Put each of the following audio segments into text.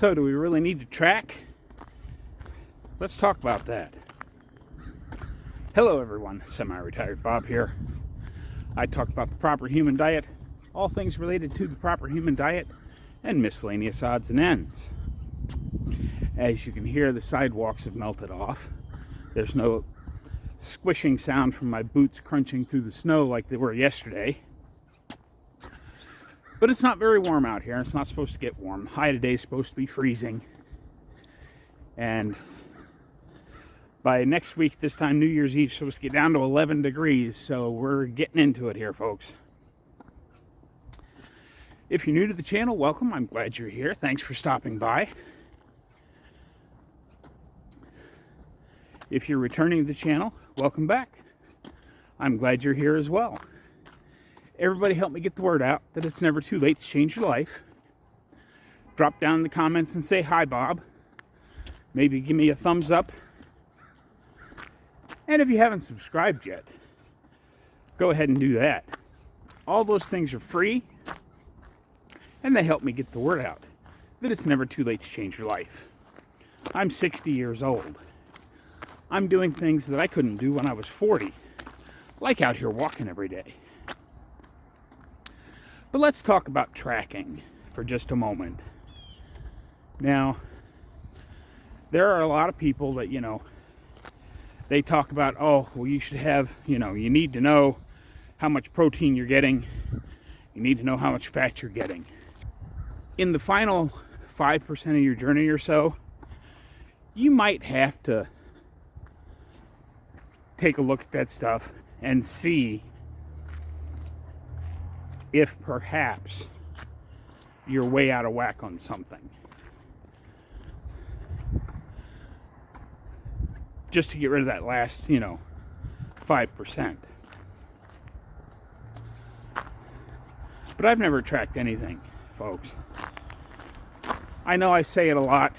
So, do we really need to track? Let's talk about that. Hello everyone, Semi-Retired Bob here. I talk about the proper human diet, all things related to the proper human diet, and miscellaneous odds and ends. As you can hear, the sidewalks have melted off. There's no squishing sound from my boots crunching through the snow like they were yesterday. But it's not very warm out here. It's not supposed to get warm. High today is supposed to be freezing. And by next week, this time, New Year's Eve, is supposed to get down to 11 degrees. So we're getting into it here, folks. If you're new to the channel, welcome. I'm glad you're here. Thanks for stopping by. If you're returning to the channel, welcome back. I'm glad you're here as well. Everybody help me get the word out that it's never too late to change your life. Drop down in the comments and say hi, Bob. Maybe give me a thumbs up. And if you haven't subscribed yet, go ahead and do that. All those things are free, and they help me get the word out that it's never too late to change your life. I'm 60 years old. I'm doing things that I couldn't do when I was 40, like out here walking every day. But let's talk about tracking for just a moment. Now, there are a lot of people that, they talk about, oh, well, you should have, you need to know how much protein you're getting. You need to know how much fat you're getting. In the final 5% of your journey or so, you might have to take a look at that stuff and see if perhaps you're way out of whack on something. Just to get rid of that last, 5%. But I've never tracked anything, folks. I know I say it a lot,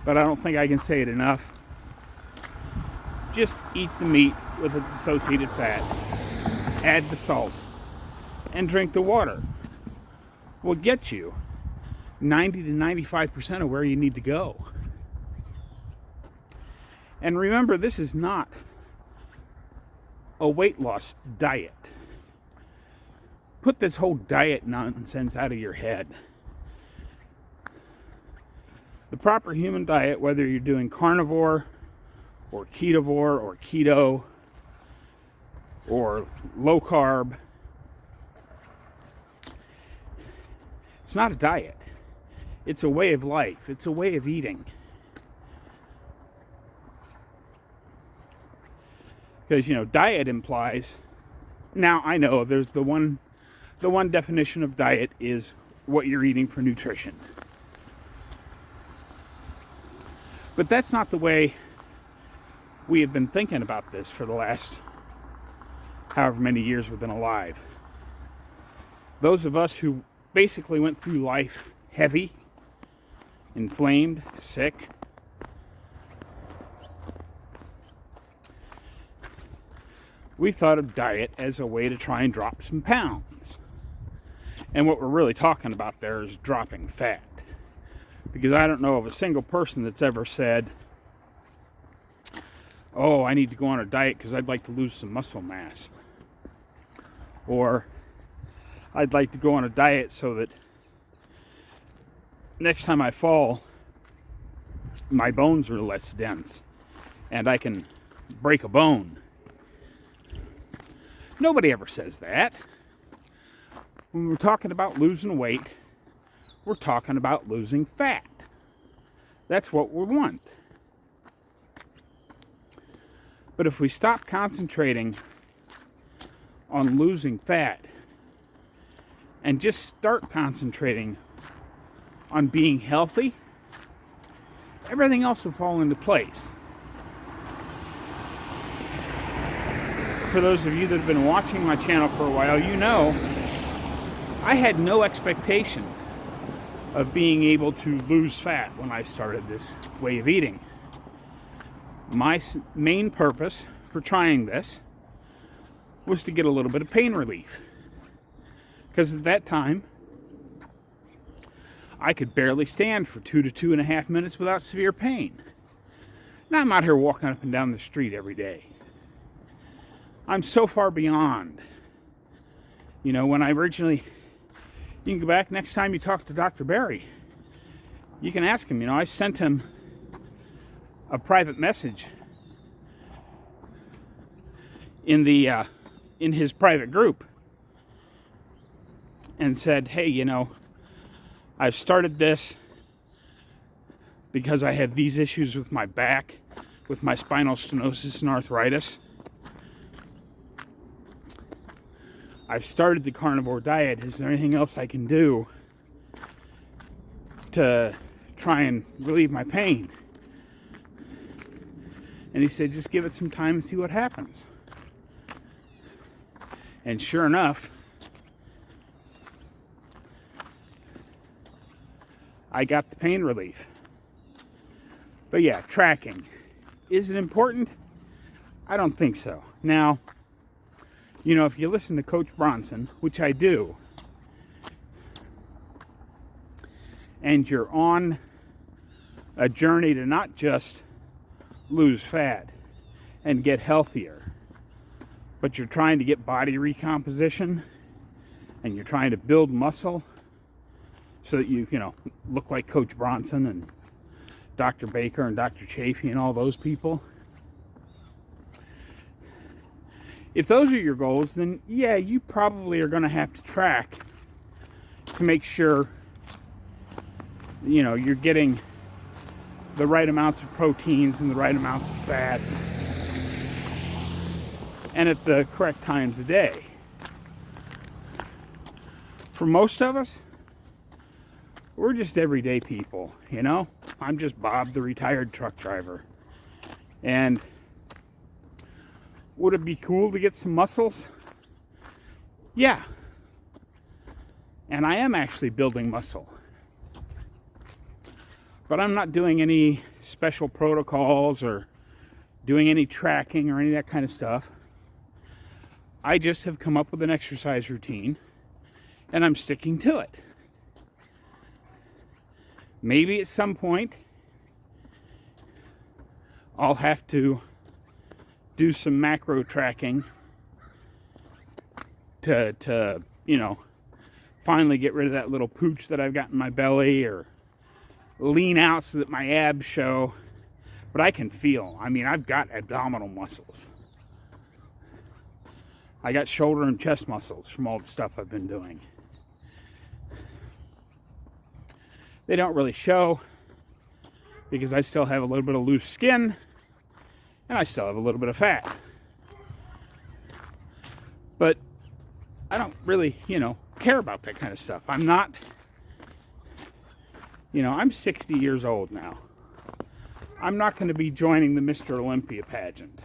but I don't think I can say it enough. Just eat the meat with its associated fat. Add the salt. And drink the water. Will get you 90 to 95% of where you need to go. And remember, this is not a weight loss diet. Put this whole diet nonsense out of your head. The proper human diet, whether you're doing carnivore or ketovore or keto or low carb, it's not a diet. It's a way of life. It's a way of eating. Because, diet implies... Now, I know there's the one definition of diet is what you're eating for nutrition. But that's not the way we have been thinking about this for the last however many years we've been alive. Those of us who basically went through life heavy, inflamed, sick. We thought of diet as a way to try and drop some pounds. And what we're really talking about there is dropping fat. Because I don't know of a single person that's ever said, oh, I need to go on a diet because I'd like to lose some muscle mass. Or I'd like to go on a diet so that next time I fall, my bones are less dense and I can break a bone. Nobody ever says that. When we're talking about losing weight, we're talking about losing fat. That's what we want. But if we stop concentrating on losing fat and just start concentrating on being healthy, everything else will fall into place. For those of you that have been watching my channel for a while, I had no expectation of being able to lose fat when I started this way of eating. My main purpose for trying this was to get a little bit of pain relief. Because at that time, I could barely stand for 2 to 2.5 minutes without severe pain. Now I'm out here walking up and down the street every day. I'm so far beyond. When I originally, you can go back next time you talk to Dr. Barry. You can ask him, I sent him a private message in his private group and said, hey, I've started this because I have these issues with my back, with my spinal stenosis and arthritis. I've started the carnivore diet. Is there anything else I can do to try and relieve my pain? And he said, just give it some time and see what happens. And sure enough, I got the pain relief. But yeah, tracking. Is it important? I don't think so. Now, if you listen to Coach Bronson, which I do, and you're on a journey to not just lose fat and get healthier, but you're trying to get body recomposition and you're trying to build muscle so that you look like Coach Bronson and Dr. Baker and Dr. Chafee and all those people. If those are your goals, then yeah, you probably are going to have to track to make sure you're getting the right amounts of proteins and the right amounts of fats and at the correct times a day. For most of us, we're just everyday people, I'm just Bob, the retired truck driver. And would it be cool to get some muscles? Yeah. And I am actually building muscle. But I'm not doing any special protocols or doing any tracking or any of that kind of stuff. I just have come up with an exercise routine and I'm sticking to it. Maybe at some point I'll have to do some macro tracking to finally get rid of that little pooch that I've got in my belly, or lean out so that my abs show. But I can feel, I've got abdominal muscles. I got shoulder and chest muscles from all the stuff I've been doing. They don't really show because I still have a little bit of loose skin and I still have a little bit of fat. But I don't really, care about that kind of stuff. I'm not, I'm 60 years old now. I'm not going to be joining the Mr. Olympia pageant.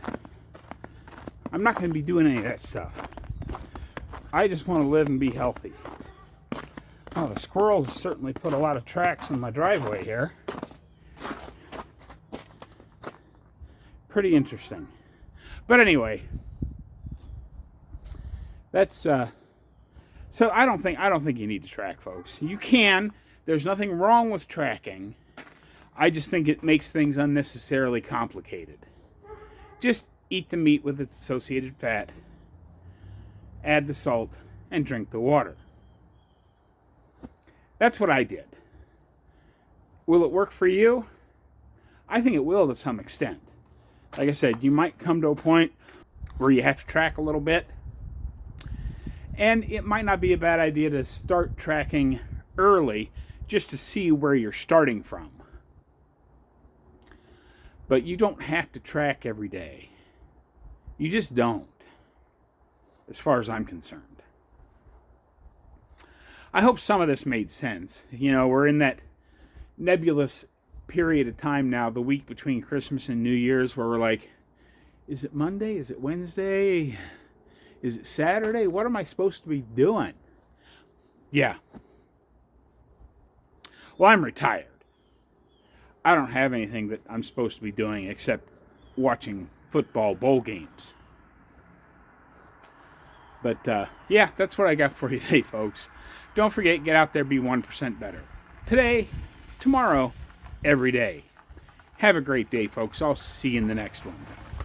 I'm not going to be doing any of that stuff. I just want to live and be healthy. Oh, the squirrels certainly put a lot of tracks in my driveway here. Pretty interesting. But anyway, that's so I don't think you need to track, folks. You can. There's nothing wrong with tracking. I just think it makes things unnecessarily complicated. Just eat the meat with its associated fat, add the salt, and drink the water. That's what I did. Will it work for you? I think it will to some extent. Like I said, you might come to a point where you have to track a little bit. And it might not be a bad idea to start tracking early just to see where you're starting from. But you don't have to track every day. You just don't, as far as I'm concerned. I hope some of this made sense. We're in that nebulous period of time now, the week between Christmas and New Year's, where we're like, is it Monday? Is it Wednesday? Is it Saturday? What am I supposed to be doing? Yeah. Well, I'm retired. I don't have anything that I'm supposed to be doing except watching football bowl games. But, yeah, that's what I got for you today, folks. Don't forget, get out there, be 1% better. today, tomorrow, every day. Have a great day, folks. I'll see you in the next one.